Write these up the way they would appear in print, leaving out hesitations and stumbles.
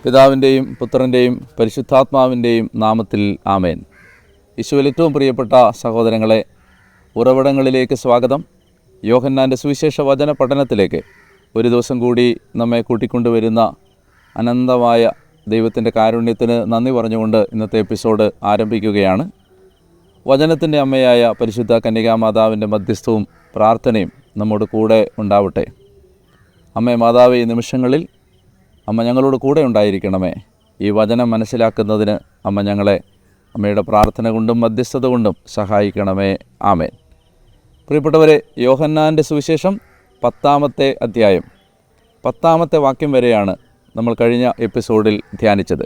പിതാവിൻ്റെയും പുത്രൻ്റെയും പരിശുദ്ധാത്മാവിൻ്റെയും നാമത്തിൽ ആമേൻ. യേശുവിൽ ഏറ്റവും പ്രിയപ്പെട്ട സഹോദരങ്ങളെ, ഉറവിടങ്ങളിലേക്ക് സ്വാഗതം. യോഹന്നാൻ്റെ സുവിശേഷ വചന പഠനത്തിലേക്ക് ഒരു ദിവസം കൂടി നമ്മെ കൂട്ടിക്കൊണ്ടുവരുന്ന അനന്തമായ ദൈവത്തിൻ്റെ കാരുണ്യത്തിന് നന്ദി പറഞ്ഞുകൊണ്ട് ഇന്നത്തെ എപ്പിസോഡ് ആരംഭിക്കുകയാണ്. വചനത്തിൻ്റെ അമ്മയായ പരിശുദ്ധ കന്യകാമാതാവിൻ്റെ മധ്യസ്ഥവും പ്രാർത്ഥനയും നമ്മോട് കൂടെ ഉണ്ടാവട്ടെ. അമ്മേ മാതാവേ, ഈ നിമിഷങ്ങളിൽ അമ്മ ഞങ്ങളോട് കൂടെ ഉണ്ടായിരിക്കണമേ. ഈ വചനം മനസ്സിലാക്കുന്നതിന് അമ്മ ഞങ്ങളെ അമ്മയുടെ പ്രാർത്ഥന കൊണ്ടും മധ്യസ്ഥത കൊണ്ടും സഹായിക്കണമേ. ആമേൻ. പ്രിയപ്പെട്ടവരെ, യോഹന്നാൻ്റെ സുവിശേഷം 10-ാമത്തെ അധ്യായം 10-ാമത്തെ വാക്യം വരെയാണ് നമ്മൾ കഴിഞ്ഞ എപ്പിസോഡിൽ ധ്യാനിച്ചത്.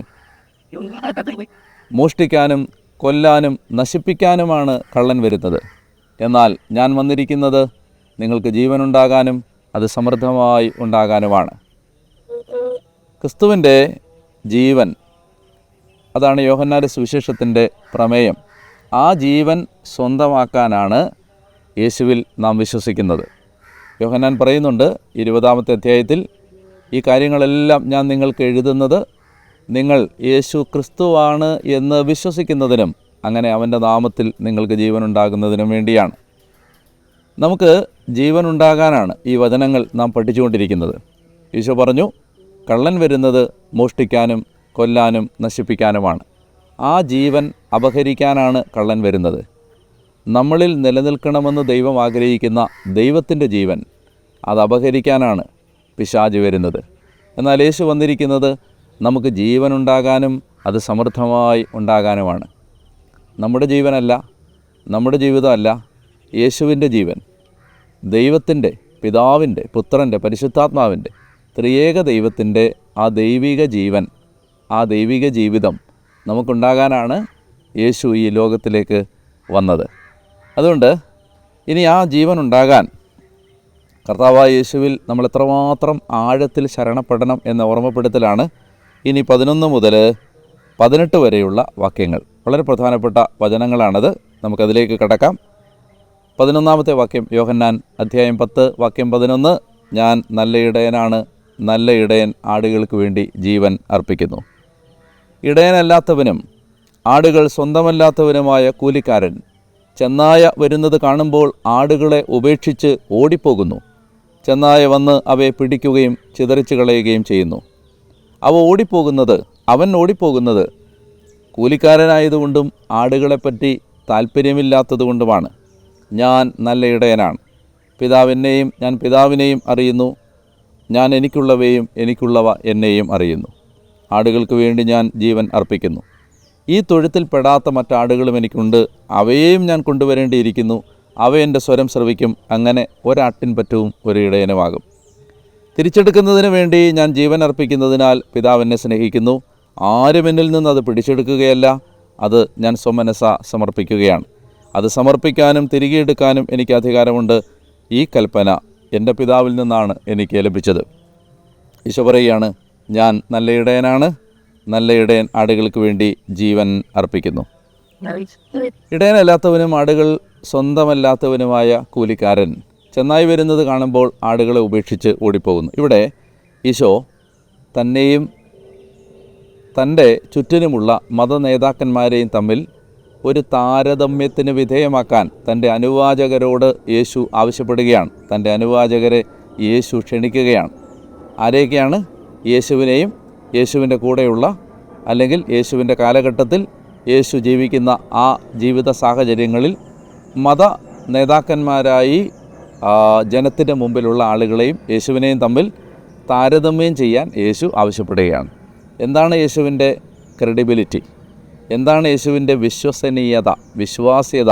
മോഷ്ടിക്കാനും കൊല്ലാനും നശിപ്പിക്കാനുമാണ് കള്ളൻ വരുന്നത്. എന്നാൽ ഞാൻ വന്നിരിക്കുന്നത് നിങ്ങൾക്ക് ജീവനുണ്ടാകാനും അത് സമൃദ്ധമായി ഉണ്ടാകാനുമാണ്. ക്രിസ്തുവിൻ്റെ ജീവൻ, അതാണ് യോഹന്നാൻ്റെ സുവിശേഷത്തിൻ്റെ പ്രമേയം. ആ ജീവൻ സ്വന്തമാക്കാനാണ് യേശുവിൽ നാം വിശ്വസിക്കുന്നത്. യോഹന്നാൻ പറയുന്നുണ്ട് 20-ാമത്തെ അധ്യായത്തിൽ, ഈ കാര്യങ്ങളെല്ലാം ഞാൻ നിങ്ങൾക്ക് എഴുതുന്നത് നിങ്ങൾ യേശു ക്രിസ്തുവാണ് എന്ന് വിശ്വസിക്കുന്നതിനും അങ്ങനെ അവൻ്റെ നാമത്തിൽ നിങ്ങൾക്ക് ജീവനുണ്ടാകുന്നതിനും വേണ്ടിയാണ്. നമുക്ക് ജീവനുണ്ടാകാനാണ് ഈ വചനങ്ങൾ നാം പഠിച്ചുകൊണ്ടിരിക്കുന്നത്. ഈശോ പറഞ്ഞു, കള്ളൻ വരുന്നത് മോഷ്ടിക്കാനും കൊല്ലാനും നശിപ്പിക്കാനുമാണ്. ആ ജീവൻ അപഹരിക്കാനാണ് കള്ളൻ വരുന്നത്. നമ്മളിൽ നിലനിൽക്കണമെന്ന് ദൈവം ആഗ്രഹിക്കുന്ന ദൈവത്തിൻ്റെ ജീവൻ അത് അപഹരിക്കാനാണ് പിശാച് വരുന്നത്. എന്നാൽ യേശു വന്നിരിക്കുന്നത് നമുക്ക് ജീവനുണ്ടാകാനും അത് സമൃദ്ധമായി ഉണ്ടാകാനുമാണ്. നമ്മുടെ ജീവനല്ല, നമ്മുടെ ജീവിതമല്ല, യേശുവിൻ്റെ ജീവൻ, ദൈവത്തിൻ്റെ, പിതാവിൻ്റെ, പുത്രൻ്റെ, പരിശുദ്ധാത്മാവിൻ്റെ, ത്രിയേക ദൈവത്തിൻ്റെ ആ ദൈവിക ജീവൻ, ആ ദൈവിക ജീവിതം നമുക്കുണ്ടാകാനാണ് യേശു ഈ ലോകത്തിലേക്ക് വന്നത്. അതുകൊണ്ട് ഇനി ആ ജീവൻ ഉണ്ടാകാൻ കർത്താവായ യേശുവിൽ നമ്മൾ എത്രമാത്രം ആഴത്തിൽ ശരണപ്പെടണം എന്ന ഓർമ്മപ്പെടുത്തലാണ് ഇനി 11 മുതൽ 18 വരെയുള്ള വാക്യങ്ങൾ. വളരെ പ്രധാനപ്പെട്ട വചനങ്ങളാണത്. നമുക്കതിലേക്ക് കടക്കാം. 11-ാമത്തെ വാക്യം, യോഹന്നാൻ അധ്യായം 10 വാക്യം 11. ഞാൻ നല്ല ഇടയനാണ്, നല്ല ഇടയൻ ആടുകൾക്ക് വേണ്ടി ജീവൻ അർപ്പിക്കുന്നു. ഇടയനല്ലാത്തവനും ആടുകൾ സ്വന്തമല്ലാത്തവനുമായ കൂലിക്കാരൻ ചെന്നായ വരുന്നത് കാണുമ്പോൾ ആടുകളെ ഉപേക്ഷിച്ച് ഓടിപ്പോകുന്നു. ചെന്നായ വന്ന് അവയെ പിടിക്കുകയും ചിതറിച്ച് കളയുകയും ചെയ്യുന്നു. അവൻ ഓടിപ്പോകുന്നത് കൂലിക്കാരനായതുകൊണ്ടും ആടുകളെപ്പറ്റി താല്പര്യമില്ലാത്തതുകൊണ്ടുമാണ്. ഞാൻ നല്ല ഇടയനാണ്. പിതാവ് എന്നെയും ഞാൻ പിതാവിനെയും അറിയുന്നു. ഞാൻ എനിക്കുള്ളവയും എനിക്കുള്ളവ എന്നെയും അറിയുന്നു. ആടുകൾക്ക് വേണ്ടി ഞാൻ ജീവൻ അർപ്പിക്കുന്നു. ഈ തൊഴുത്തിൽ പെടാത്ത മറ്റാടുകളും എനിക്കുണ്ട്. അവയെയും ഞാൻ കൊണ്ടുവരേണ്ടിയിരിക്കുന്നു. അവ എൻ്റെ സ്വരം ശ്രവിക്കും. അങ്ങനെ ഒരാട്ടിൻ പറ്റവും ഒരു ഇടയനുമാകും. തിരിച്ചെടുക്കുന്നതിന് വേണ്ടി ഞാൻ ജീവൻ അർപ്പിക്കുന്നതിനാൽ പിതാവ് എന്നെ സ്നേഹിക്കുന്നു. ആരും എന്നിൽ നിന്ന് അത് പിടിച്ചെടുക്കുകയല്ല, അത് ഞാൻ സ്വമനസ്സ സമർപ്പിക്കുകയാണ്. അത് സമർപ്പിക്കാനും തിരികെ എടുക്കാനും എനിക്ക് അധികാരമുണ്ട്. ഈ കൽപ്പന എൻ്റെ പിതാവിൽ നിന്നാണ് എനിക്ക് ലഭിച്ചത്. ഈശോ പറയുകയാണ്, ഞാൻ നല്ല ഇടയനാണ്, നല്ല ഇടയൻ ആടുകൾക്ക് വേണ്ടി ജീവൻ അർപ്പിക്കുന്നു. ഇടയനല്ലാത്തവനും ആടുകൾ സ്വന്തമല്ലാത്തവനുമായ കൂലിക്കാരൻ ചെന്നായി വരുന്നത് കാണുമ്പോൾ ആടുകളെ ഉപേക്ഷിച്ച് ഓടിപ്പോകുന്നു. ഇവിടെ ഈശോ തന്നെയും തൻ്റെ ചുറ്റിനുമുള്ള മതനേതാക്കന്മാരെയും തമ്മിൽ ഒരു താരതമ്യത്തിന് വിധേയമാക്കാൻ തൻ്റെ അനുവാചകരോട് യേശു ആവശ്യപ്പെടുകയാണ്. തൻ്റെ അനുവാചകരെ യേശു ക്ഷണിക്കുകയാണ്. ആരെയൊക്കെയാണ്? യേശുവിനെയും യേശുവിൻ്റെ കൂടെയുള്ള, അല്ലെങ്കിൽ യേശുവിൻ്റെ കാലഘട്ടത്തിൽ യേശു ജീവിക്കുന്ന ആ ജീവിത സാഹചര്യങ്ങളിൽ മത നേതാക്കന്മാരായി ജനത്തിൻ്റെ മുമ്പിലുള്ള ആളുകളെയും യേശുവിനെയും തമ്മിൽ താരതമ്യം ചെയ്യാൻ യേശു ആവശ്യപ്പെടുകയാണ്. എന്താണ് യേശുവിൻ്റെ ക്രെഡിബിലിറ്റി? എന്താണ് യേശുവിൻ്റെ വിശ്വാസ്യത?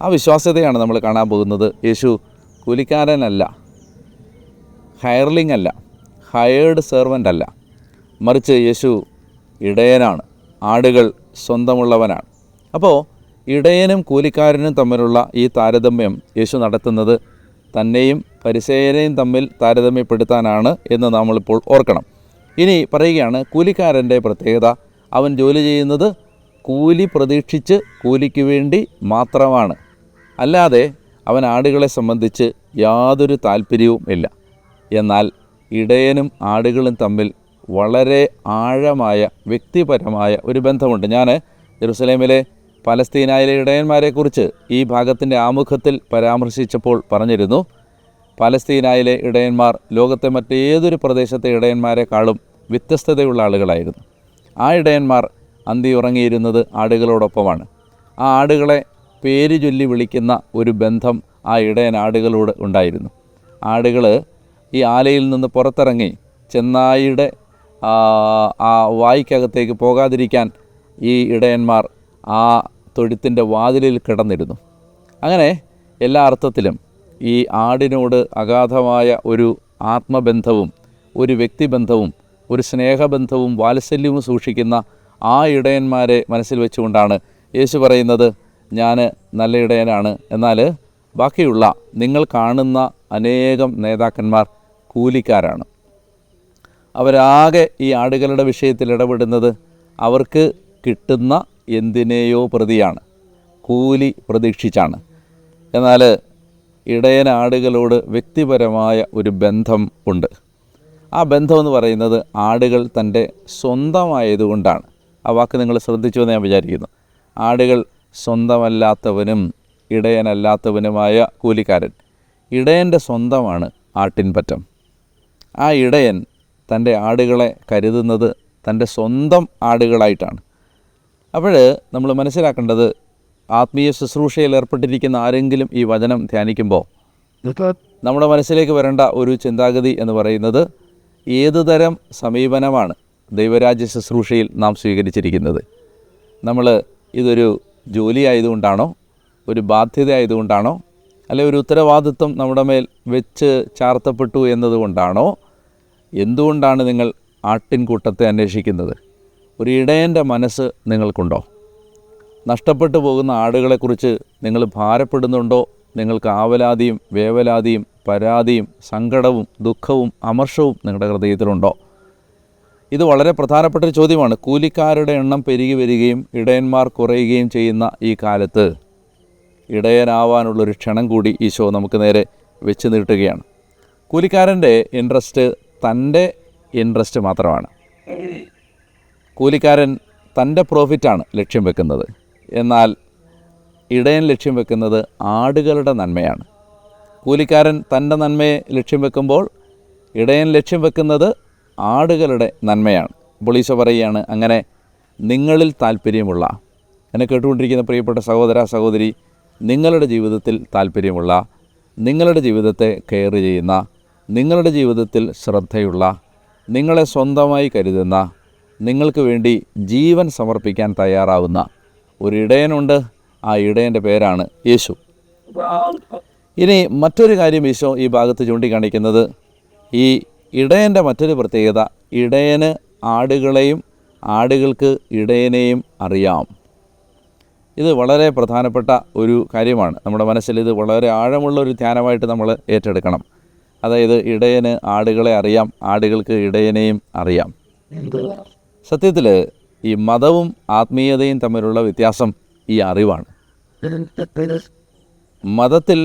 ആ വിശ്വാസ്യതയാണ് നമ്മൾ കാണാൻ പോകുന്നത്. യേശു കൂലിക്കാരനല്ല, ഹയർലിംഗ് അല്ല, ഹയേർഡ് സെർവൻ്റ് അല്ല, മറിച്ച് യേശു ഇടയനാണ്, ആടുകൾ സ്വന്തമുള്ളവനാണ്. അപ്പോൾ ഇടയനും കൂലിക്കാരനും തമ്മിലുള്ള ഈ താരതമ്യം യേശു നടത്തുന്നത് തന്നെയും പരിസേയരെയും തമ്മിൽ താരതമ്യപ്പെടുത്താനാണ് എന്ന് നമ്മളിപ്പോൾ ഓർക്കണം. ഇനി പറയുകയാണ്, കൂലിക്കാരൻ്റെ പ്രത്യേകത, അവൻ ജോലി ചെയ്യുന്നത് കൂലി പ്രതീക്ഷിച്ച് കൂലിക്ക് വേണ്ടി മാത്രമാണ്. അല്ലാതെ അവൻ ആടുകളെ സംബന്ധിച്ച് യാതൊരു താല്പര്യവും ഇല്ല. എന്നാൽ ഇടയനും ആടുകളും തമ്മിൽ വളരെ ആഴമായ വ്യക്തിപരമായ ഒരു ബന്ധമുണ്ട്. ഞാൻ ജെറുസലേമിലെ പലസ്തീനായിലെ ഇടയന്മാരെക്കുറിച്ച് ഈ ഭാഗത്തിൻ്റെ ആമുഖത്തിൽ പരാമർശിച്ചപ്പോൾ പറഞ്ഞിരുന്നു, പലസ്തീനായിലെ ഇടയന്മാർ ലോകത്തെ മറ്റേതൊരു പ്രദേശത്തെ ഇടയന്മാരെക്കാളും വ്യത്യസ്തതയുള്ള ആളുകളായിരുന്നു. ആ ഇടയന്മാർ അന്തി ഉറങ്ങിയിരുന്നത് ആടുകളോടൊപ്പമാണ്. ആ ആടുകളെ പേര് ചൊല്ലി വിളിക്കുന്ന ഒരു ബന്ധം ആ ഇടയൻ ആടുകളോട് ഉണ്ടായിരുന്നു. ആടുകൾ ഈ ആലയിൽ നിന്ന് പുറത്തിറങ്ങി ചെന്നായിയുടെ ആ വായ്ക്കകത്തേക്ക് പോകാതിരിക്കാൻ ഈ ഇടയന്മാർ ആ തൊഴുത്തിൻ്റെ വാതിലിൽ കിടന്നിരുന്നു. അങ്ങനെ എല്ലാ അർത്ഥത്തിലും ഈ ആടിനോട് അഗാധമായ ഒരു ആത്മബന്ധവും ഒരു വ്യക്തിബന്ധവും ഒരു സ്നേഹബന്ധവും വാത്സല്യവും സൂക്ഷിക്കുന്ന ആ ഇടയന്മാരെ മനസ്സിൽ വെച്ചുകൊണ്ടാണ് യേശു പറയുന്നത്, ഞാൻ നല്ല ഇടയനാണ്, എന്നാൽ ബാക്കിയുള്ള നിങ്ങൾ കാണുന്ന അനേകം നേതാക്കന്മാർ കൂലിക്കാരാണ്. അവരാകെ ഈ ആടുകളുടെ വിഷയത്തിൽ ഇടപെടുന്നത് അവർക്ക് കിട്ടുന്ന എന്തിനേയോ പ്രതിയാണ്, കൂലി പ്രതീക്ഷിച്ചാണ്. എന്നാൽ ഇടയൻ ആടുകളോട് വ്യക്തിപരമായ ഒരു ബന്ധം ഉണ്ട്. ആ ബന്ധമെന്ന് പറയുന്നത് ആടുകൾ തൻ്റെ സ്വന്തമായതുകൊണ്ടാണ്. ആ വാക്ക് നിങ്ങൾ ശ്രദ്ധിച്ചു എന്ന് ഞാൻ വിചാരിക്കുന്നു. ആടുകൾ സ്വന്തമല്ലാത്തവനും ഇടയനല്ലാത്തവനുമായ കൂലിക്കാരൻ. ഇടയൻ്റെ സ്വന്തമാണ് ആട്ടിൻപറ്റം. ആ ഇടയൻ തൻ്റെ ആടുകളെ കരുതുന്നത് തൻ്റെ സ്വന്തം ആടുകളായിട്ടാണ്. അപ്പോൾ നമ്മൾ മനസ്സിലാക്കേണ്ടത്, ആത്മീയ ശുശ്രൂഷയിൽ ഏർപ്പെട്ടിരിക്കുന്ന ആരെങ്കിലും ഈ വചനം ധ്യാനിക്കുമ്പോൾ നമ്മുടെ മനസ്സിലേക്ക് വരേണ്ട ഒരു ചിന്താഗതി എന്ന് പറയുന്നത്, ഏതു തരം സമീപനമാണ് ദൈവരാജ്യ ശുശ്രൂഷയിൽ നാം സ്വീകരിച്ചിരിക്കുന്നത്? നമ്മൾ ഇതൊരു ജോലി ആയതുകൊണ്ടാണോ, ഒരു ബാധ്യത ആയതുകൊണ്ടാണോ, അല്ലെങ്കിൽ ഒരു ഉത്തരവാദിത്വം നമ്മുടെ മേൽ വെച്ച് ചാർത്തപ്പെട്ടു എന്നതുകൊണ്ടാണോ? എന്തുകൊണ്ടാണ് നിങ്ങൾ ആട്ടിൻകൂട്ടത്തെ അന്വേഷിക്കുന്നത്? ഒരു ഇടയൻ്റെ മനസ്സ് നിങ്ങൾക്കുണ്ടോ? നഷ്ടപ്പെട്ടു പോകുന്ന ആടുകളെക്കുറിച്ച് നിങ്ങൾ ഭാരപ്പെടുന്നുണ്ടോ? നിങ്ങൾക്ക് ആവലാതിയും വേവലാതിയും പരാതിയും സങ്കടവും ദുഃഖവും അമർഷവും നിങ്ങളുടെ ഹൃദയത്തിലുണ്ടോ? ഇത് വളരെ പ്രധാനപ്പെട്ടൊരു ചോദ്യമാണ്. കൂലിക്കാരുടെ എണ്ണം പെരുകി വരികയും ഇടയന്മാർ കുറയുകയും ചെയ്യുന്ന ഈ കാലത്ത് ഇടയനാവാനുള്ളൊരു ക്ഷണം കൂടി ഈശോ നമുക്ക് നേരെ വെച്ച് നീട്ടുകയാണ്. കൂലിക്കാരൻ്റെ ഇൻട്രസ്റ്റ് തൻ്റെ ഇൻട്രസ്റ്റ് മാത്രമാണ്. കൂലിക്കാരൻ തൻ്റെ പ്രോഫിറ്റാണ് ലക്ഷ്യം വെക്കുന്നത്. എന്നാൽ ഇടയൻ ലക്ഷ്യം വെക്കുന്നത് ആടുകളുടെ നന്മയാണ്. കൂലിക്കാരൻ തൻ്റെ നന്മയെ ലക്ഷ്യം വെക്കുമ്പോൾ ഇടയൻ ലക്ഷ്യം വെക്കുന്നത് ആടുകളുടെ നന്മയാണ്. അപ്പോൾ ഈശോ പറയുകയാണ്, അങ്ങനെ നിങ്ങളിൽ താല്പര്യമുള്ള, എന്നെ കേട്ടുകൊണ്ടിരിക്കുന്ന പ്രിയപ്പെട്ട സഹോദര സഹോദരി, നിങ്ങളുടെ ജീവിതത്തിൽ താല്പര്യമുള്ള, നിങ്ങളുടെ ജീവിതത്തെ കെയർ ചെയ്യുന്ന, നിങ്ങളുടെ ജീവിതത്തിൽ ശ്രദ്ധയുള്ള, നിങ്ങളെ സ്വന്തമായി കരുതുന്ന, നിങ്ങൾക്ക് വേണ്ടി ജീവൻ സമർപ്പിക്കാൻ തയ്യാറാവുന്ന ഒരു ഇടയനുണ്ട്. ആ ഇടയൻ്റെ പേരാണ് യേശു. ഇനി മറ്റൊരു കാര്യം ഈശോ ഈ ഭാഗത്ത് ചൂണ്ടിക്കാണിക്കുന്നത്, ഈ ഇടയൻ്റെ മറ്റൊരു പ്രത്യേകത, ഇടയന് ആടുകളെയും ആടുകൾക്ക് ഇടയനെയും അറിയാം. ഇത് വളരെ പ്രധാനപ്പെട്ട ഒരു കാര്യമാണ്. നമ്മുടെ മനസ്സിൽ ഇത് വളരെ ആഴമുള്ള ഒരു ധ്യാനമായിട്ട് നമ്മൾ ഏറ്റെടുക്കണം. അതായത് ഇടയന് ആടുകളെ അറിയാം, ആടുകൾക്ക് ഇടയനെയും അറിയാം. സത്യത്തിൽ ഈ മതവും ആത്മീയതയും തമ്മിലുള്ള വ്യത്യാസം ഈ അറിവാണ്. മതത്തിൽ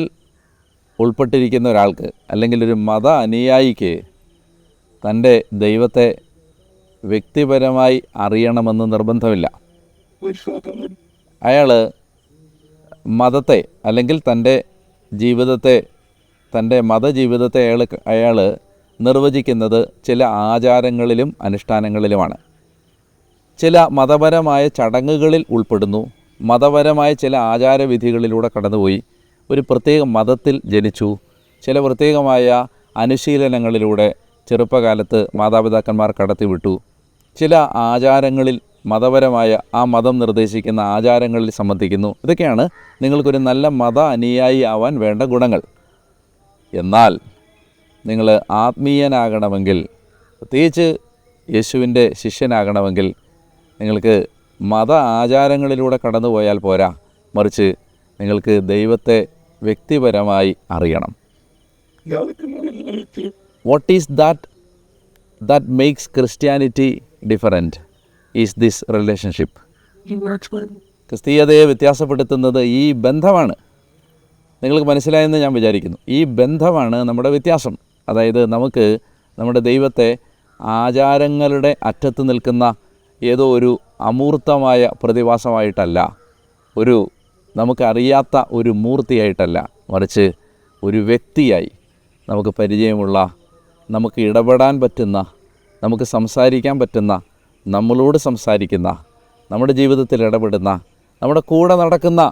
ഉൾപ്പെട്ടിരിക്കുന്ന ഒരാൾക്ക്, അല്ലെങ്കിൽ ഒരു മത അനുയായിക്ക്, തൻ്റെ ദൈവത്തെ വ്യക്തിപരമായി അറിയണമെന്ന് നിർബന്ധമില്ല. അയാൾ മതത്തെ, അല്ലെങ്കിൽ തൻ്റെ ജീവിതത്തെ, തൻ്റെ മതജീവിതത്തെ അയാൾ നിർവചിക്കുന്നത് ചില ആചാരങ്ങളിലും അനുഷ്ഠാനങ്ങളിലുമാണ്. ചില മതപരമായ ചടങ്ങുകളിൽ ഉൾപ്പെടുന്നു. മതപരമായ ചില ആചാരവിധികളിലൂടെ കടന്നുപോയി ഒരു പ്രത്യേക മതത്തിൽ ജനിച്ചു. ചില പ്രത്യേകമായ അനുശീലനങ്ങളിലൂടെ ചെറുപ്പകാലത്ത് മാതാപിതാക്കന്മാർ കടത്തിവിട്ടു. ചില ആചാരങ്ങളിൽ, മതപരമായ ആ മതം നിർദ്ദേശിക്കുന്ന ആചാരങ്ങളിൽ സംബന്ധിക്കുന്നു. ഇതൊക്കെയാണ് നിങ്ങൾക്കൊരു നല്ല മത അനുയായി ആവാൻ വേണ്ട ഗുണങ്ങൾ. എന്നാൽ നിങ്ങൾ ആത്മീയനാകണമെങ്കിൽ, പ്രത്യേകിച്ച് യേശുവിൻ്റെ ശിഷ്യനാകണമെങ്കിൽ, നിങ്ങൾക്ക് മത ആചാരങ്ങളിലൂടെ കടന്നു പോയാൽ പോരാ, മറിച്ച് നിങ്ങൾക്ക് ദൈവത്തെ വ്യക്തിപരമായി അറിയണം. What is that makes Christianity different is this relationship. ക്രിസ്തീയതയെ വ്യത്യാസപ്പെടുത്തുന്നത് ഈ ബന്ധമാണ്. നിങ്ങൾക്ക് മനസ്സിലായെന്ന് ഞാൻ വിചാരിക്കുന്നു. ഈ ബന്ധമാണ് നമ്മുടെ വ്യത്യാസം. അതായത് നമുക്ക് നമ്മുടെ ദൈവത്തെ ആചാരങ്ങളുടെ അറ്റത്ത് നിൽക്കുന്ന ഏതോ ഒരു അമൂർത്തമായ പ്രതിഭാസമായിട്ടല്ല, ഒരു നമുക്കറിയാത്ത ഒരു മൂർത്തിയായിട്ടല്ല, മറിച്ച് ഒരു വ്യക്തിയായി, നമുക്ക് പരിചയമുള്ള, നമുക്ക് ഇടപെടാൻ പറ്റുന്ന, നമുക്ക് സംസാരിക്കാൻ പറ്റുന്ന, നമ്മളോട് സംസാരിക്കുന്ന, നമ്മുടെ ജീവിതത്തിൽ ഇടപെടുന്ന, നമ്മുടെ കൂടെ നടക്കുന്ന,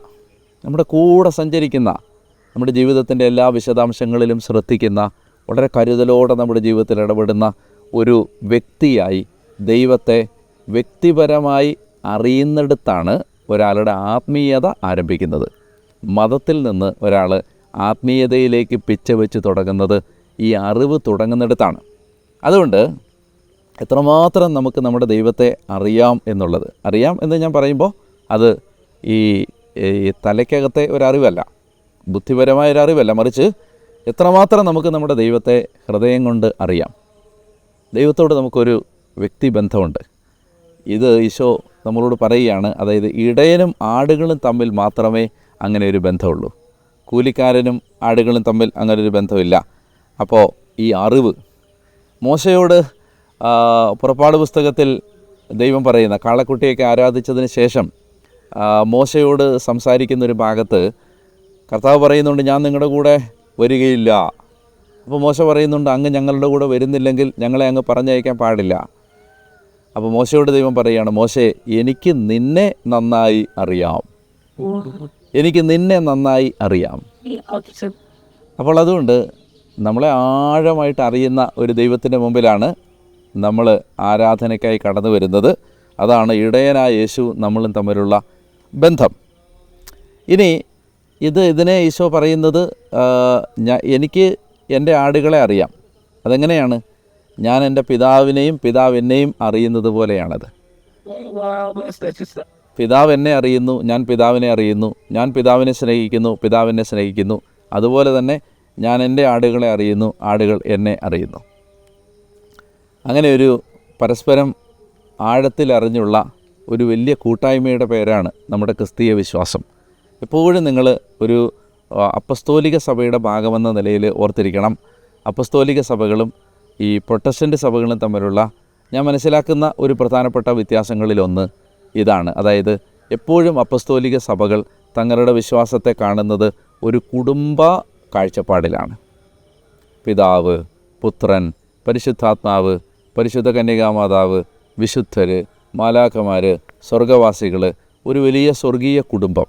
നമ്മുടെ കൂടെ സഞ്ചരിക്കുന്ന, നമ്മുടെ ജീവിതത്തിൻ്റെ എല്ലാ വിശദാംശങ്ങളിലും ശ്രദ്ധിക്കുന്ന, വളരെ കരുതലോടെ നമ്മുടെ ജീവിതത്തിൽ ഇടപെടുന്ന ഒരു വ്യക്തിയായി ദൈവത്തെ വ്യക്തിപരമായി അറിയുന്നിടത്താണ് ഒരാളുടെ ആത്മീയത ആരംഭിക്കുന്നത്. മതത്തിൽ നിന്ന് ഒരാൾ ആത്മീയതയിലേക്ക് പിച്ച വെച്ച് തുടങ്ങുന്നത് ഈ അറിവ് തുടങ്ങുന്നിടത്താണ്. അതുകൊണ്ട് എത്രമാത്രം നമുക്ക് നമ്മുടെ ദൈവത്തെ അറിയാം എന്നുള്ളത്, അറിയാം എന്ന് ഞാൻ പറയുമ്പോൾ അത് ഈ തലയ്ക്കകത്തെ ഒരറിവല്ല, ബുദ്ധിപരമായ ഒരറിവല്ല, മറിച്ച് എത്രമാത്രം നമുക്ക് നമ്മുടെ ദൈവത്തെ ഹൃദയം കൊണ്ട് അറിയാം. ദൈവത്തോട് നമുക്കൊരു വ്യക്തിബന്ധമുണ്ട്. ഇത് ഈശോ നമ്മളോട് പറയുകയാണ്. അതായത് ഇടയനും ആടുകളും തമ്മിൽ മാത്രമേ അങ്ങനെ ഒരു ബന്ധമുള്ളൂ. കൂലിക്കാരനും ആടുകളും തമ്മിൽ അങ്ങനെ ഒരു ബന്ധമില്ല. അപ്പോൾ ഈ അറിവ് മോശയോട് പുറപ്പാട് പുസ്തകത്തിൽ ദൈവം പറയുന്ന കാളക്കുട്ടിയൊക്കെ ആരാധിച്ചതിന് ശേഷം മോശയോട് സംസാരിക്കുന്നൊരു ഭാഗത്ത് കർത്താവ് പറയുന്നുണ്ട്, ഞാൻ നിങ്ങളുടെ കൂടെ വരികയില്ല. അപ്പോൾ മോശ പറയുന്നുണ്ട്, അങ്ങ് ഞങ്ങളുടെ കൂടെ വരുന്നില്ലെങ്കിൽ ഞങ്ങളെ അങ്ങ് പറഞ്ഞയക്കാൻ പാടില്ല. അപ്പോൾ മോശയോട് ദൈവം പറയുകയാണ്, മോശേ, എനിക്ക് നിന്നെ നന്നായി അറിയാം, എനിക്ക് നിന്നെ നന്നായി അറിയാം. അപ്പോൾ അതുകൊണ്ട് നമ്മളെ ആഴമായിട്ട് അറിയുന്ന ഒരു ദൈവത്തിൻ്റെ മുമ്പിലാണ് നമ്മൾ ആരാധനയ്ക്കായി കടന്നു വരുന്നത്. അതാണ് യേശു നമ്മളും തമ്മിലുള്ള ബന്ധം. ഇനി ഇതിനെ ഈശോ പറയുന്നത്, എനിക്ക് എൻ്റെ ആടുകളെ അറിയാം. അതെങ്ങനെയാണ്? ഞാൻ എൻ്റെ പിതാവിനെയും പിതാവ് എന്നെയും അറിയുന്നത് പോലെയാണത്. പിതാവ് എന്നെ അറിയുന്നു, ഞാൻ പിതാവിനെ അറിയുന്നു, ഞാൻ പിതാവിനെ സ്നേഹിക്കുന്നു, പിതാവിനെ സ്നേഹിക്കുന്നു. അതുപോലെ തന്നെ ഞാൻ എൻ്റെ ആടുകളെ അറിയുന്നു, ആടുകൾ എന്നെ അറിയുന്നു. അങ്ങനെ ഒരു പരസ്പരം ആഴത്തിൽ അറിഞ്ഞുള്ള ഒരു വലിയ കൂട്ടായ്മയുടെ പേരാണ് നമ്മുടെ ക്രിസ്തീയ വിശ്വാസം. എപ്പോഴും നിങ്ങൾ ഒരു അപ്പസ്തോലിക സഭയുടെ ഭാഗമെന്ന നിലയിൽ ഓർത്തിരിക്കണം. അപ്പസ്തോലിക സഭകളും ഈ പ്രൊട്ടസ്റ്റൻ്റ് സഭകളും തമ്മിലുള്ള ഞാൻ മനസ്സിലാക്കുന്ന ഒരു പ്രധാനപ്പെട്ട വ്യത്യാസങ്ങളിലൊന്ന് ഇതാണ്. അതായത് എപ്പോഴും അപ്പസ്തോലിക സഭകൾ തങ്ങളുടെ വിശ്വാസത്തെ കാണുന്നത് ഒരു കുടുംബ കാഴ്ചപ്പാടിലാണ്. പിതാവ്, പുത്രൻ, പരിശുദ്ധാത്മാവ്, പരിശുദ്ധ കന്യകാമാതാവ്, വിശുദ്ധർ, മാലാഖമാർ, സ്വർഗവാസികൾ, ഒരു വലിയ സ്വർഗീയ കുടുംബം.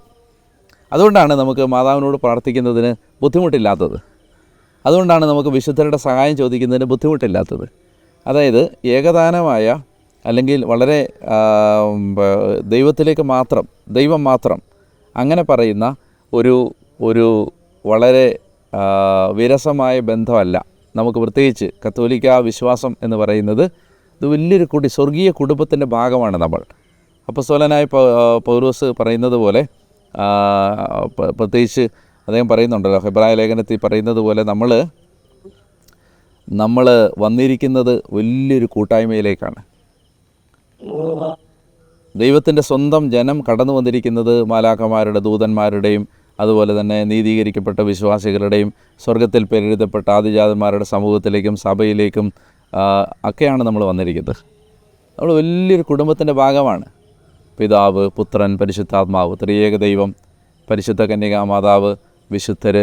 അതുകൊണ്ടാണ് നമുക്ക് മാതാവിനോട് പ്രാർത്ഥിക്കുന്നതിന് ബുദ്ധിമുട്ടില്ലാത്തത്. അതുകൊണ്ടാണ് നമുക്ക് വിശുദ്ധരുടെ സഹായം ചോദിക്കുന്നതിന് ബുദ്ധിമുട്ടില്ലാത്തത്. അതായത് ഏകദാനമായ അല്ലെങ്കിൽ വളരെ ദൈവത്തിലേക്ക് മാത്രം, ദൈവം മാത്രം അങ്ങനെ പറയുന്ന ഒരു വളരെ വിരസമായ ബന്ധമല്ല നമുക്ക്. പ്രത്യേകിച്ച് കത്തോലിക്ക വിശ്വാസം എന്ന് പറയുന്നത് ഇത് വലിയൊരു സ്വർഗീയ കുടുംബത്തിൻ്റെ ഭാഗമാണ് നമ്മൾ. അപ്പോസ്തലനായ പൗലോസ് പറയുന്നത് പോലെ, പ്രത്യേകിച്ച് അദ്ദേഹം പറയുന്നുണ്ടല്ലോ, ഹെബ്രായ ലേഖനത്തിൽ പറയുന്നത് പോലെ നമ്മൾ വന്നിരിക്കുന്നത് വലിയൊരു കൂട്ടായ്മയിലേക്കാണ്. ദൈവത്തിൻ്റെ സ്വന്തം ജനം കടന്നു വന്നിരിക്കുന്നത് മാലാഖമാരുടെ, ദൂതന്മാരുടെയും അതുപോലെ തന്നെ നീതീകരിക്കപ്പെട്ട വിശ്വാസികളുടെയും സ്വർഗത്തിൽ പേരെഴുതപ്പെട്ട ആദിജാതന്മാരുടെ സമൂഹത്തിലേക്കും സഭയിലേക്കും ഒക്കെയാണ് നമ്മൾ വന്നിരിക്കുന്നത്. നമ്മൾ വലിയൊരു കുടുംബത്തിൻ്റെ ഭാഗമാണ്. പിതാവ്, പുത്രൻ, പരിശുദ്ധാത്മാവ്, ത്രിയേക ദൈവം, പരിശുദ്ധ കന്യകാമാതാവ്, വിശുദ്ധർ,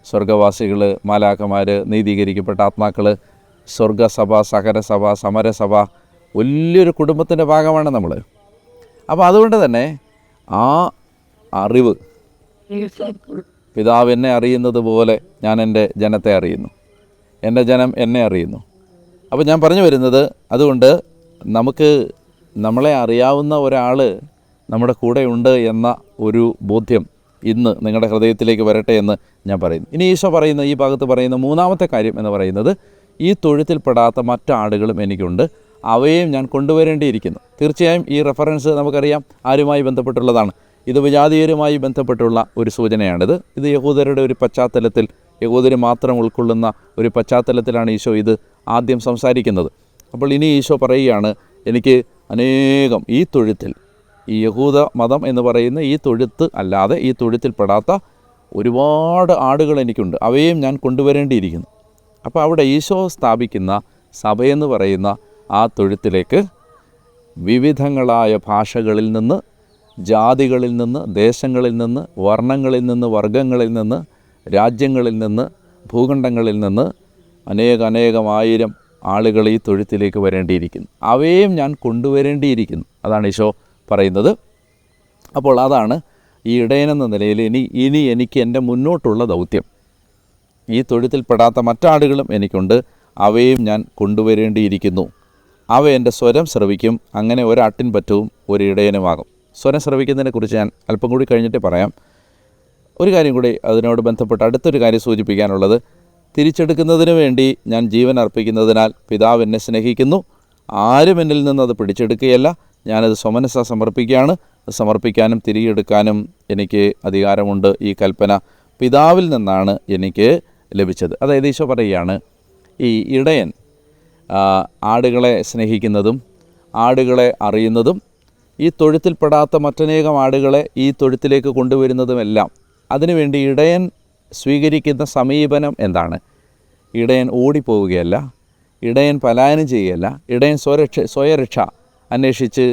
സ്വർഗവാസികൾ, മാലാഖമാർ, നീതീകരിക്കപ്പെട്ട ആത്മാക്കൾ, സ്വർഗസഭ, സഹരസഭ, സമരസഭ, വലിയൊരു കുടുംബത്തിൻ്റെ ഭാഗമാണ് നമ്മൾ. അപ്പോൾ അതുകൊണ്ട് തന്നെ ആ അറിവ്, പിതാവ് എന്നെ അറിയുന്നത് പോലെ ഞാൻ എൻ്റെ ജനത്തെ അറിയുന്നു, എൻ്റെ ജനം എന്നെ അറിയുന്നു. അപ്പോൾ ഞാൻ പറഞ്ഞു വരുന്നത്, അതുകൊണ്ട് നമ്മളെ അറിയാവുന്ന ഒരാൾ നമ്മുടെ കൂടെയുണ്ട് എന്ന ഒരു ബോധ്യം ഇന്ന് നിങ്ങളുടെ ഹൃദയത്തിലേക്ക് വരട്ടെ എന്ന് ഞാൻ പറയുന്നു. ഇനി ഈശോ പറയുന്ന ഈ ഭാഗത്ത് പറയുന്ന മൂന്നാമത്തെ കാര്യം എന്ന് പറയുന്നത്, ഈ തൊഴുത്തിൽപ്പെടാത്ത മറ്റാടുകളും എനിക്കുണ്ട്, അവയെയും ഞാൻ കൊണ്ടുവരേണ്ടിയിരിക്കുന്നു. തീർച്ചയായും ഈ റെഫറൻസ് നമുക്കറിയാം ആരുമായി ബന്ധപ്പെട്ടുള്ളതാണ്. ഇത് വിജാതീയരുമായി ബന്ധപ്പെട്ടുള്ള ഒരു സൂചനയാണിത്. ഇത് യഹൂദരുടെ ഒരു പശ്ചാത്തലത്തിൽ, യഹൂദർ മാത്രം ഉൾക്കൊള്ളുന്ന ഒരു പശ്ചാത്തലത്തിലാണ് ഈശോ ഇത് ആദ്യം സംസാരിക്കുന്നത്. അപ്പോൾ ഇനി ഈശോ പറയുകയാണ്, എനിക്ക് അനേകം ഈ തൊഴുത്തിൽ, ഈ യഹൂദ മതം എന്ന് പറയുന്ന ഈ തൊഴുത്ത് അല്ലാതെ ഈ തൊഴുത്തിൽപ്പെടാത്ത ഒരുപാട് ആടുകൾ എനിക്കുണ്ട്, അവയെയും ഞാൻ കൊണ്ടുവരേണ്ടിയിരിക്കുന്നു. അപ്പോൾ അവിടെ ഈശോ സ്ഥാപിക്കുന്ന സഭയെന്ന് പറയുന്ന ആ തൊഴുത്തിലേക്ക് വിവിധങ്ങളായ ഭാഷകളിൽ നിന്ന്, ജാതികളിൽ നിന്ന്, ദേശങ്ങളിൽ നിന്ന്, വർണ്ണങ്ങളിൽ നിന്ന്, വർഗങ്ങളിൽ നിന്ന്, രാജ്യങ്ങളിൽ നിന്ന്, ഭൂഖണ്ഡങ്ങളിൽ നിന്ന് അനേകമായിരം ആളുകൾ ഈ തൊഴുത്തിലേക്ക് വരേണ്ടിയിരിക്കുന്നു. അവയെയും ഞാൻ കൊണ്ടുവരേണ്ടിയിരിക്കുന്നു. അതാണ് ഈശോ പറയുന്നത്. അപ്പോൾ അതാണ് ഈ ഇടയനെന്ന നിലയിൽ ഇനി എനിക്ക് എൻ്റെ മുന്നോട്ടുള്ള ദൗത്യം. ഈ തൊഴുത്തിൽപ്പെടാത്ത മറ്റാളുകളും എനിക്കുണ്ട്, അവയും ഞാൻ കൊണ്ടുവരേണ്ടിയിരിക്കുന്നു. അവ എൻ്റെ സ്വരം ശ്രവിക്കും. അങ്ങനെ ഒരാട്ടിൻ പറ്റവും ഒരു ഇടയനുമാകും. സ്വരം ശ്രവിക്കുന്നതിനെക്കുറിച്ച് ഞാൻ അല്പം കൂടി കഴിഞ്ഞിട്ട് പറയാം. ഒരു കാര്യം കൂടി അതിനോട് ബന്ധപ്പെട്ട് അടുത്തൊരു കാര്യം സൂചിപ്പിക്കാനുള്ളത്, തിരിച്ചെടുക്കുന്നതിന് വേണ്ടി ഞാൻ ജീവൻ അർപ്പിക്കുന്നതിനാൽ പിതാവ് എന്നെ സ്നേഹിക്കുന്നു. ആരും എന്നിൽ നിന്നത് പിടിച്ചെടുക്കുകയല്ല, ഞാനത് സ്വമനസ്സാ സമർപ്പിക്കുകയാണ്. സമർപ്പിക്കാനും തിരികെ എടുക്കാനും എനിക്ക് അധികാരമുണ്ട്. ഈ കൽപ്പന പിതാവിൽ നിന്നാണ് എനിക്ക് ലഭിച്ചത്. അതായത് ഈശോ പറയുകയാണ്, ഈ ഇടയൻ ആടുകളെ സ്നേഹിക്കുന്നതും ആടുകളെ അറിയുന്നതും ഈ തൊഴുത്തിൽപ്പെടാത്ത മറ്റനേകം ആടുകളെ ഈ തൊഴുത്തിലേക്ക് കൊണ്ടുവരുന്നതുമെല്ലാം, അതിനുവേണ്ടി ഇടയൻ സ്വീകരിക്കുന്ന സമീപനം എന്താണ്? ഇടയൻ ഓടിപ്പോവുകയല്ല, ഇടയൻ പലായനം ചെയ്യുകയല്ല, ഇടയൻ സ്വയരക്ഷ അന്വേഷിച്ച്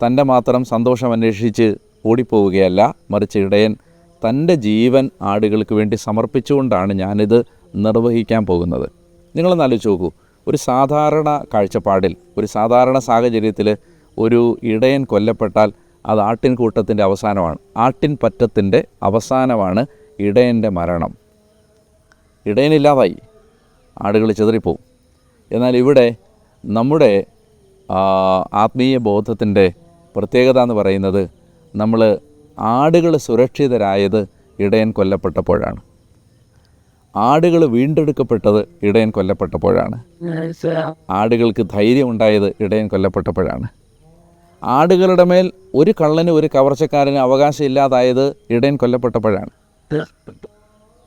തൻ്റെ മാത്രം സന്തോഷം അന്വേഷിച്ച് ഓടിപ്പോവുകയല്ല, മറിച്ച് ഇടയൻ തൻ്റെ ജീവൻ ആടുകൾക്ക് വേണ്ടി സമർപ്പിച്ചുകൊണ്ടാണ് ഞാനിത് നിർവഹിക്കാൻ പോകുന്നത്. നിങ്ങളൊന്ന് ആലോചിച്ച് നോക്കൂ. ഒരു സാധാരണ കാഴ്ചപ്പാടിൽ, ഒരു സാധാരണ സാഹചര്യത്തിൽ ഒരു ഇടയൻ കൊല്ലപ്പെട്ടാൽ അത് ആട്ടിൻകൂട്ടത്തിൻ്റെ അവസാനമാണ്. ആട്ടിൻ പറ്റത്തിൻ്റെ അവസാനമാണ് ഇടയൻ്റെ മരണം. ഇടയനില്ലാതായി, ആടുകൾ ചിതറിപ്പോവും. എന്നാൽ ഇവിടെ നമ്മുടെ ആത്മീയ ബോധത്തിൻ്റെ പ്രത്യേകത എന്ന് പറയുന്നത്, നമ്മൾ ആടുകൾ സുരക്ഷിതരായത് ഇടയൻ കൊല്ലപ്പെട്ടപ്പോഴാണ്. ആടുകൾ വീണ്ടെടുക്കപ്പെട്ടത് ഇടയൻ കൊല്ലപ്പെട്ടപ്പോഴാണ്. ആടുകൾക്ക് ധൈര്യം ഉണ്ടായത് ഇടയൻ കൊല്ലപ്പെട്ടപ്പോഴാണ്. ആടുകളുടെ മേൽ ഒരു കള്ളന് ഒരു കവർച്ചക്കാരന് അവകാശം ഇല്ലാതായത് ഇടയൻ കൊല്ലപ്പെട്ടപ്പോഴാണ്.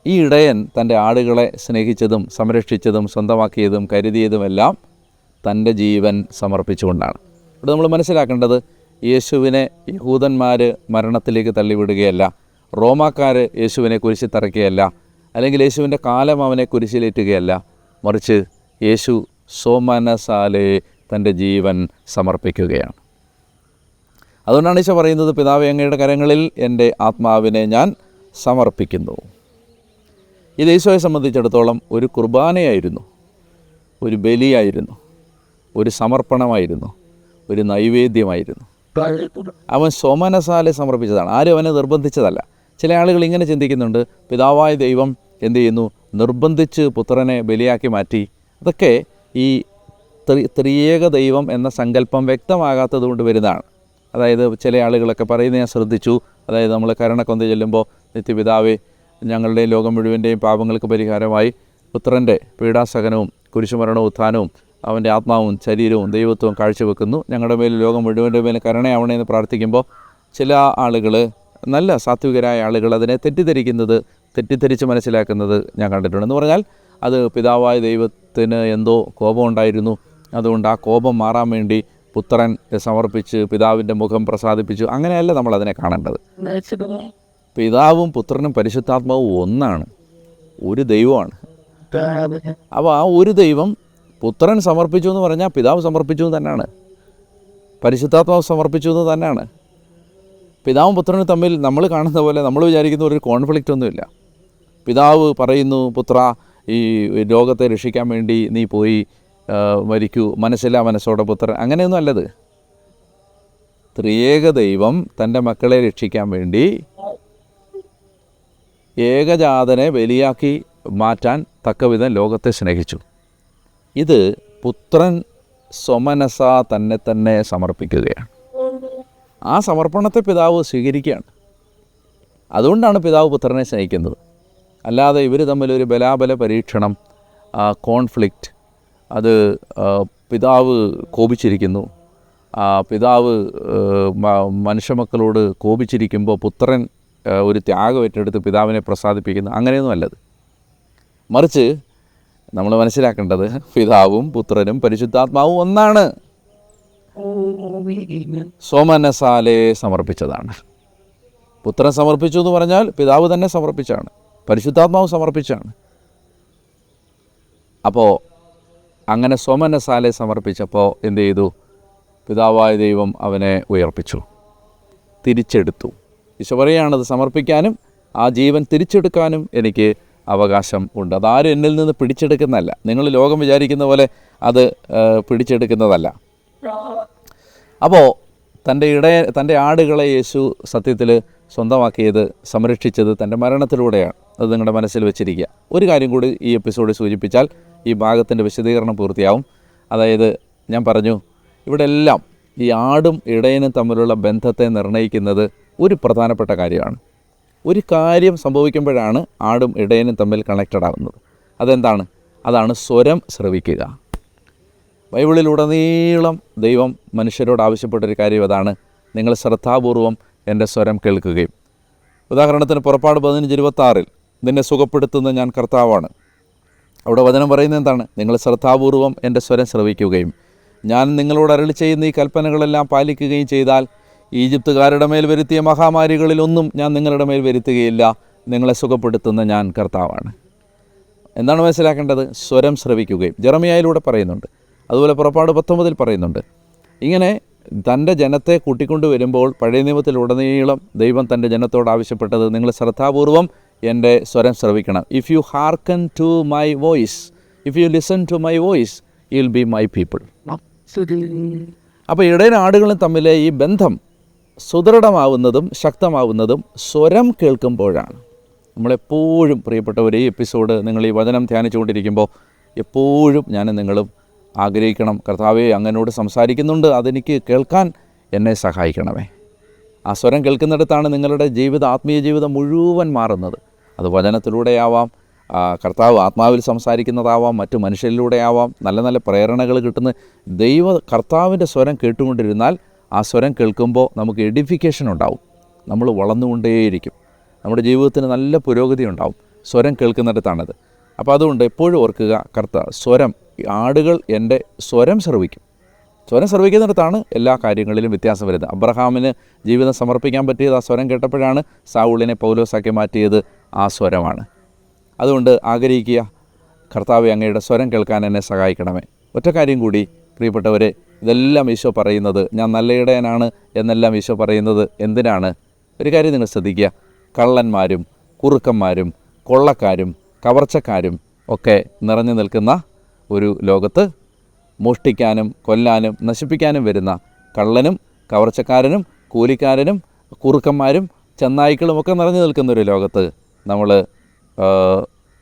ഈ ഇടയൻ തൻ്റെ ആടുകളെ സ്നേഹിച്ചതും സംരക്ഷിച്ചതും സ്വന്തമാക്കിയതും കരുതിയതുമെല്ലാം തൻ്റെ ജീവൻ സമർപ്പിച്ചുകൊണ്ടാണ്. ഇവിടെ നമ്മൾ മനസ്സിലാക്കേണ്ടത്, യേശുവിനെ യഹൂദന്മാർ മരണത്തിലേക്ക് തള്ളിവിടുകയല്ല, റോമാക്കാർ യേശുവിനെ കുരിശിൽ തറയ്ക്കുകയല്ല, അല്ലെങ്കിൽ യേശുവിൻ്റെ കാലം അവനെ കുരിശിലേറ്റുകയല്ല, മറിച്ച് യേശു സ്വമനസാലെ തൻ്റെ ജീവൻ സമർപ്പിക്കുകയാണ്. അതുകൊണ്ടാണ് ഈശോ പറയുന്നത്, പിതാവേ, അങ്ങയുടെ കരങ്ങളിൽ എൻ്റെ ആത്മാവിനെ ഞാൻ സമർപ്പിക്കുന്നു. ഇത് ഈശോയെ സംബന്ധിച്ചിടത്തോളം ഒരു കുർബാനയായിരുന്നു, ഒരു ബലിയായിരുന്നു, ഒരു സമർപ്പണമായിരുന്നു, ഒരു നൈവേദ്യമായിരുന്നു. അവൻ സ്വമനസാലെ സമർപ്പിച്ചതാണ്, ആരും അവനെ നിർബന്ധിച്ചതല്ല. ചില ആളുകൾ ഇങ്ങനെ ചിന്തിക്കുന്നുണ്ട്, പിതാവായ ദൈവം എന്ത് ചെയ്യുന്നു, നിർബന്ധിച്ച് പുത്രനെ ബലിയാക്കി മാറ്റി. അതൊക്കെ ഈ ത്രിയേക ദൈവം എന്ന സങ്കല്പം വ്യക്തമാകാത്തത് കൊണ്ട് വരുന്നതാണ്. അതായത് ചില ആളുകളൊക്കെ പറയുന്നത് ഞാൻ ശ്രദ്ധിച്ചു, അതായത് നമ്മൾ കരുണക്കൊന്ത ചെല്ലുമ്പോൾ, നിത്യപിതാവേ, ഞങ്ങളുടെ ലോകം മുഴുവൻ്റെയും പാപങ്ങൾക്ക് പരിഹാരമായി പുത്രൻ്റെ പീഡാസഹനവും കുരിശുമരണവും ഉത്ഥാനവും അവൻ്റെ ആത്മാവും ശരീരവും ദൈവത്വവും കാഴ്ചവെക്കുന്നു, ഞങ്ങളുടെ മേൽ ലോകം മുഴുവൻ്റെ മേൽ കരുണയാവണേ എന്ന് പ്രാർത്ഥിക്കുമ്പോൾ ചില ആളുകൾ, നല്ല സാത്വികരായ ആളുകൾ, അതിനെ തെറ്റിദ്ധരിച്ച് മനസ്സിലാക്കുന്നത് ഞാൻ കണ്ടിട്ടുണ്ട്. എന്ന് പറഞ്ഞാൽ അത് പിതാവായ ദൈവത്തിന് എന്തോ കോപം ഉണ്ടായിരുന്നു, അതുകൊണ്ട് ആ കോപം മാറാൻ വേണ്ടി പുത്രൻ സമർപ്പിച്ച് പിതാവിൻ്റെ മുഖം പ്രസാദിപ്പിച്ചു. അങ്ങനെയല്ല നമ്മളതിനെ കാണേണ്ടത്. പിതാവും പുത്രനും പരിശുദ്ധാത്മാവും ഒന്നാണ്, ഒരു ദൈവമാണ്. അപ്പോൾ ആ ഒരു ദൈവം പുത്രൻ സമർപ്പിച്ചു എന്ന് പറഞ്ഞാൽ പിതാവ് സമർപ്പിച്ചു എന്ന് തന്നെയാണ്, പരിശുദ്ധാത്മാവ് സമർപ്പിച്ചു എന്ന് തന്നെയാണ്. പിതാവും പുത്രനും തമ്മിൽ നമ്മൾ കാണുന്ന പോലെ നമ്മൾ വിചാരിക്കുന്ന ഒരു കോൺഫ്ലിക്റ്റ് ഒന്നുമില്ല. പിതാവ് പറയുന്നു, പുത്ര, ഈ ലോകത്തെ രക്ഷിക്കാൻ വേണ്ടി നീ പോയി മരിക്കൂ, മനസ്സില്ലാ മനസ്സോടെ പുത്രൻ, അങ്ങനെയൊന്നും അല്ലത്. ത്രിയേക ദൈവം തൻ്റെ മക്കളെ രക്ഷിക്കാൻ വേണ്ടി ഏകജാതനെ ബലിയാക്കി മാറ്റാൻ തക്കവിധം ലോകത്തെ സ്നേഹിച്ചു. ഇത് പുത്രൻ സ്വമനസാ തന്നെ സമർപ്പിക്കുകയാണ്. ആ സമർപ്പണത്തെ പിതാവ് സ്വീകരിക്കുകയാണ്. അതുകൊണ്ടാണ് പിതാവ് പുത്രനെ സ്നേഹിക്കുന്നത്. അല്ലാതെ ഇവർ തമ്മിലൊരു ബലാബല പരീക്ഷണം, കോൺഫ്ലിക്റ്റ്, അത് പിതാവ് കോപിച്ചിരിക്കുന്നു, പിതാവ് മനുഷ്യമക്കളോട് കോപിച്ചിരിക്കുമ്പോൾ പുത്രൻ ഒരു ത്യാഗം ഏറ്റെടുത്ത് പിതാവിനെ പ്രസാദിപ്പിക്കുന്നു, അങ്ങനെയൊന്നും അല്ലത്. മറിച്ച് നമ്മൾ മനസ്സിലാക്കേണ്ടത്, പിതാവും പുത്രനും പരിശുദ്ധാത്മാവും ഒന്നാണ്, സ്വമനസാലെ സമർപ്പിച്ചതാണ്. പുത്രൻ സമർപ്പിച്ചു എന്ന് പറഞ്ഞാൽ പിതാവ് തന്നെ സമർപ്പിച്ചാണ്, പരിശുദ്ധാത്മാവ് സമർപ്പിച്ചാണ്. അപ്പോൾ അങ്ങനെ സ്വമനസാലെ സമർപ്പിച്ചപ്പോൾ എന്ത് ചെയ്തു? പിതാവായ ദൈവം അവനെ ഉയർപ്പിച്ചു, തിരിച്ചെടുത്തു. ഈശോ പറയുകയാണത് സമർപ്പിക്കാനും ആ ജീവൻ തിരിച്ചെടുക്കാനും എനിക്ക് അവകാശം ഉണ്ട്. അതാരും എന്നിൽ നിന്ന് പിടിച്ചെടുക്കുന്നതല്ല. നിങ്ങൾ ലോകം വിചാരിക്കുന്ന പോലെ അത് പിടിച്ചെടുക്കുന്നതല്ല. അപ്പോൾ തൻ്റെ ആടുകളെ യേശു സത്യത്തിൽ സ്വന്തമാക്കിയത്, സംരക്ഷിച്ചത് തൻ്റെ മരണത്തിലൂടെയാണ്. അത് നിങ്ങളുടെ മനസ്സിൽ വെച്ചിരിക്കുക. ഒരു കാര്യം കൂടി ഈ എപ്പിസോഡിൽ സൂചിപ്പിച്ചാൽ ഈ ഭാഗത്തിൻ്റെ വിശദീകരണം പൂർത്തിയാവും. അതായത് ഞാൻ പറഞ്ഞു, ഇവിടെ എല്ലാം ഈ ആടും ഇടയനും തമ്മിലുള്ള ബന്ധത്തെ നിർണ്ണയിക്കുന്നത് ഒരു പ്രധാനപ്പെട്ട കാര്യമാണ്. ഒരു കാര്യം സംഭവിക്കുമ്പോഴാണ് ആടും ഇടയനും തമ്മിൽ കണക്റ്റഡ് ആകുന്നത്. അതെന്താണ്? അതാണ് സ്വരം ശ്രവിക്കുക. ബൈബിളിലുടനീളം ദൈവം മനുഷ്യരോട് ആവശ്യപ്പെട്ടൊരു കാര്യം അതാണ്, നിങ്ങൾ ശ്രദ്ധാപൂർവം എൻ്റെ സ്വരം കേൾക്കുകയും. ഉദാഹരണത്തിന് പുറപ്പാട് 15:26 നിന്നെ സുഖപ്പെടുത്തുന്ന ഞാൻ കർത്താവാണ്. അവിടെ വചനം പറയുന്നത് എന്താണ്? നിങ്ങൾ ശ്രദ്ധാപൂർവം എൻ്റെ സ്വരം ശ്രവിക്കുകയും ഞാൻ നിങ്ങളോട് അരുളി ചെയ്യുന്ന ഈ കൽപ്പനകളെല്ലാം പാലിക്കുകയും ചെയ്താൽ ഈജിപ്തുകാരുടെ മേൽ വരുത്തിയ മഹാമാരികളിലൊന്നും ഞാൻ നിങ്ങളുടെ മേൽ വരുത്തുകയില്ല. നിങ്ങളെ സുഖപ്പെടുത്തുന്ന ഞാൻ കർത്താവാണ്. എന്താണ് മനസ്സിലാക്കേണ്ടത്? സ്വരം ശ്രവിക്കുകയും. ജെറമിയായിലൂടെ പറയുന്നുണ്ട്, അതുപോലെ പുറപ്പാട് 19 പറയുന്നുണ്ട്. ഇങ്ങനെ തൻ്റെ ജനത്തെ കൂട്ടിക്കൊണ്ട് വരുമ്പോൾ പഴയ നിയമത്തിലുടനീളം ദൈവം തൻ്റെ ജനത്തോട് ആവശ്യപ്പെട്ടത്, നിങ്ങൾ ശ്രദ്ധാപൂർവം എൻ്റെ സ്വരം ശ്രവിക്കണം. If you harken to my voice, if you listen to my voice, you will be my people. അപ്പോൾ ഇടയനും ആടുകളും തമ്മിലെ ഈ ബന്ധം സുദൃഢമാവുന്നതും ശക്തമാവുന്നതും സ്വരം കേൾക്കുമ്പോഴാണ്. നമ്മളെപ്പോഴും പ്രിയപ്പെട്ടവർ, ഈ എപ്പിസോഡ് നിങ്ങൾ ഈ വചനം ധ്യാനിച്ചുകൊണ്ടിരിക്കുമ്പോൾ എപ്പോഴും ഞാനും നിങ്ങളും ആഗ്രഹിക്കണം, കർത്താവേ അങ്ങനോട് സംസാരിക്കുന്നുണ്ട്, അതെനിക്ക് കേൾക്കാൻ എന്നെ സഹായിക്കണമേ. ആ സ്വരം കേൾക്കുന്നിടത്താണ് നിങ്ങളുടെ ആത്മീയ ജീവിതം മുഴുവൻ മാറുന്നത്. അത് വചനത്തിലൂടെയാവാം, കർത്താവ് ആത്മാവിൽ സംസാരിക്കുന്നതാവാം, മറ്റു മനുഷ്യരിലൂടെയാവാം, നല്ല നല്ല പ്രേരണകൾ കിട്ടുന്ന കർത്താവിൻ്റെ സ്വരം കേട്ടുകൊണ്ടിരുന്നാൽ ആ സ്വരം കേൾക്കുമ്പോൾ നമുക്ക് എഡിഫിക്കേഷൻ ഉണ്ടാവും. നമ്മൾ വളർന്നുകൊണ്ടേയിരിക്കും. നമ്മുടെ ജീവിതത്തിന് നല്ല പുരോഗതി ഉണ്ടാവും. സ്വരം കേൾക്കുന്നിടത്താണത്. അപ്പോൾ അതുകൊണ്ട് എപ്പോഴും ഓർക്കുക, സ്വരം, ആടുകൾ എൻ്റെ സ്വരം ശ്രവിക്കും. സ്വരം ശ്രവിക്കുന്നിടത്താണ് എല്ലാ കാര്യങ്ങളിലും വ്യത്യാസം വരുന്നത്. അബ്രഹാമിന് ജീവിതം സമർപ്പിക്കാൻ പറ്റിയത് ആ സ്വരം കേട്ടപ്പോഴാണ്. സാവൂളിനെ പൗലോസാക്കി മാറ്റിയത് ആ സ്വരമാണ്. അതുകൊണ്ട് ആഗ്രഹിക്കുക, കർത്താവേ അങ്ങയുടെ സ്വരം കേൾക്കാൻ എന്നെ സഹായിക്കണമേ. ഒറ്റ കാര്യം കൂടി പ്രിയപ്പെട്ടവരെ, ഇതെല്ലാം ഈശോ പറയുന്നത്, ഞാൻ നല്ല ഇടയനാണ് എന്നെല്ലാം ഈശോ പറയുന്നത് എന്തിനാണ്? ഒരു കാര്യം നിങ്ങൾ ശ്രദ്ധിക്കുക. കള്ളന്മാരും കുറുക്കന്മാരും കൊള്ളക്കാരും കവർച്ചക്കാരും ഒക്കെ നിറഞ്ഞു നിൽക്കുന്ന ഒരു ലോകത്ത് മോഷ്ടിക്കാനും കൊല്ലാനും നശിപ്പിക്കാനും വരുന്ന കള്ളനും കവർച്ചക്കാരനും കൂലിക്കാരനും കുറുക്കന്മാരും ചെന്നായ്ക്കളും ഒക്കെ നിറഞ്ഞു നിൽക്കുന്ന ഒരു ലോകത്ത് നമ്മൾ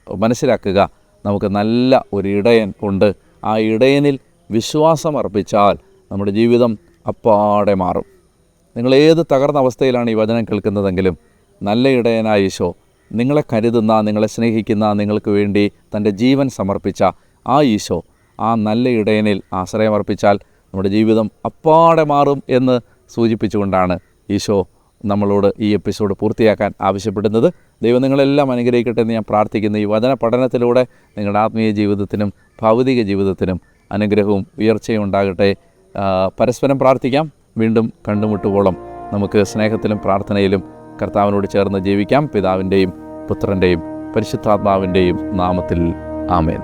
മനസ്സിലാക്കുക, നമുക്ക് നല്ല ഒരു ഇടയൻ ഉണ്ട്. ആ ഇടയനിൽ വിശ്വാസം അർപ്പിച്ചാൽ നമ്മുടെ ജീവിതം അപ്പാടെ മാറും. നിങ്ങളേത് തകർന്ന അവസ്ഥയിലാണ് ഈ വചനം കേൾക്കുന്നതെങ്കിലും നല്ല ഇടയനായ ഈശോ, നിങ്ങളെ കരുതുന്ന, നിങ്ങളെ സ്നേഹിക്കുന്ന, നിങ്ങൾക്ക് വേണ്ടി തൻ്റെ ജീവൻ സമർപ്പിച്ച ആ ഈശോ, ആ നല്ല ഇടയനിൽ ആശ്രയമർപ്പിച്ചാൽ നമ്മുടെ ജീവിതം അപ്പാടെ മാറും എന്ന് സൂചിപ്പിച്ചുകൊണ്ടാണ് ഈശോ നമ്മളോട് ഈ എപ്പിസോഡ് പൂർത്തിയാക്കാൻ ആവശ്യപ്പെടുന്നത്. ദൈവം നിങ്ങളെല്ലാം അനുഗ്രഹിക്കട്ടെ എന്ന് ഞാൻ പ്രാർത്ഥിക്കുന്നു. ഈ വചന പഠനത്തിലൂടെ നിങ്ങളുടെ ആത്മീയ ജീവിതത്തിനും ഭൗതിക ജീവിതത്തിനും അനുഗ്രഹവും ഉയർച്ചയും ഉണ്ടാകട്ടെ. പരസ്പരം പ്രാർത്ഥിക്കാം. വീണ്ടും കണ്ടുമുട്ടുവോളം നമുക്ക് സ്നേഹത്തിലും പ്രാർത്ഥനയിലും കർത്താവിനോട് ചേർന്ന് ജീവിക്കാം. പിതാവിൻ്റെയും പുത്രൻ്റെയും പരിശുദ്ധാത്മാവിൻ്റെയും നാമത്തിൽ ആമേൻ.